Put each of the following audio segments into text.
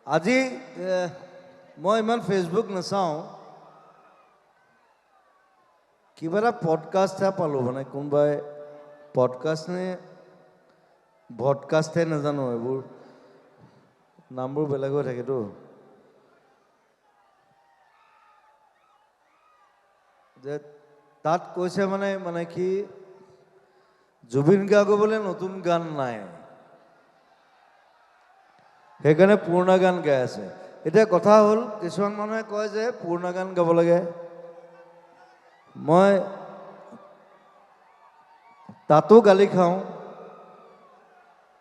আজি মই ইমান ফেচবুক নাচাওঁ কিবা এটা পডকাষ্টহে পালোঁ মানে কোনোবাই পডকাষ্ট নে ভডকাষ্টহে নাজানো এইবোৰ নামবোৰ বেলেগ হৈ থাকেতো যে তাত কৈছে মানে কি জুবিন গাৰ্গৰ বোলে নতুন গান নাই সেইকাৰণে পুৰণা গান গাই আছে এতিয়া কথা হ'ল কিছুমান মানুহে কয় যে পুৰণা গান গাব লাগে মই তাতো গালি খাওঁ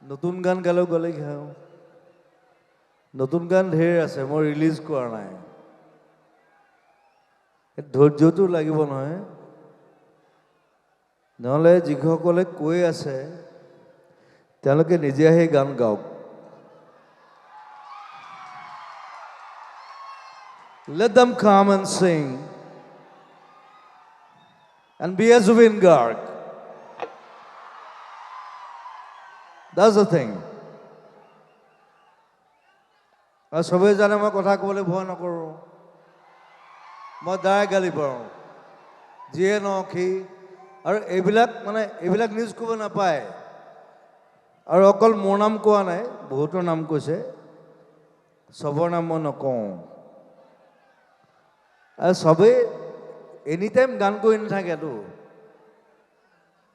নতুন গান গালেও গালি খাওঁ নতুন গান ঢেৰ আছে মই ৰিলিজ কৰা নাই ধৈৰ্যটো লাগিব নহয় নহ'লে যিসকলে কৈ আছে তেওঁলোকে নিজে আহি গান গাওক Let them come and sing and be a Zubin Garg. That's the thing. আৰু চবেই জানে মই কথা ক'বলৈ ভয় নকৰোঁ মই দাই গালি পাৰোঁ যিয়ে নহওক সি আৰু এইবিলাক নিউজ কৰিব নাপায় আৰু অকল মোৰ নাম কোৱা নাই বহুতৰ নাম কৈছে চবৰ নাম মই নকওঁ আৰু চবেই এনি টাইম গান কৰি নাথাকেতো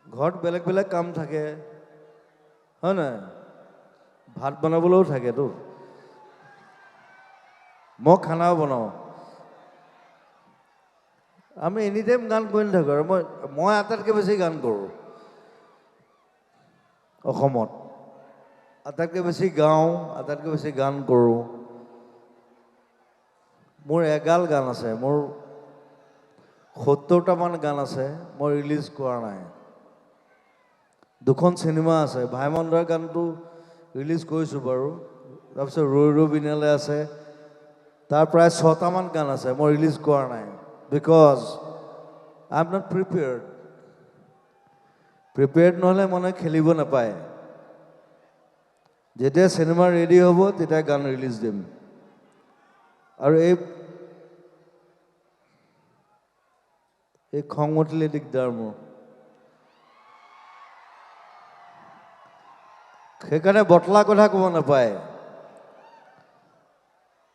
ঘৰত বেলেগ বেলেগ কাম থাকে হয় নাই ভাত বনাবলৈও থাকেতো মই খানাও বনাওঁ আমি এনি টাইম গান কৰি নাথাকোঁ আৰু মই আটাইতকৈ বেছি গান কৰোঁ অসমত আটাইতকৈ বেছি গাওঁ আটাইতকৈ বেছি গান কৰোঁ মোৰ এগাল গান আছে মোৰ ৭০টামান গান আছে মই ৰিলিজ কৰা নাই দুখন চিনেমা আছে ভাইমন্দাৰ গানটো ৰিলিজ কৰিছোঁ বাৰু তাৰপিছত ৰৈ ৰৈ বিনালে আছে তাৰ প্ৰায় ৬টামান গান আছে মই ৰিলিজ কৰা নাই because I am not prepared নহ'লে মানে খেলিব নাপায় যেতিয়া চিনেমা ৰেডি হ'ব তেতিয়া গান ৰিলিজ দিম আৰু এই খং উঠিলে দিগদাৰ মোৰ সেইকাৰণে বটলা কথা ক'ব নাপায়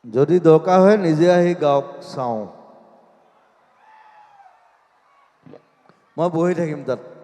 যদি দৰকাৰ হয় নিজে আহি গাওক চাওঁ মই বহি থাকিম তাত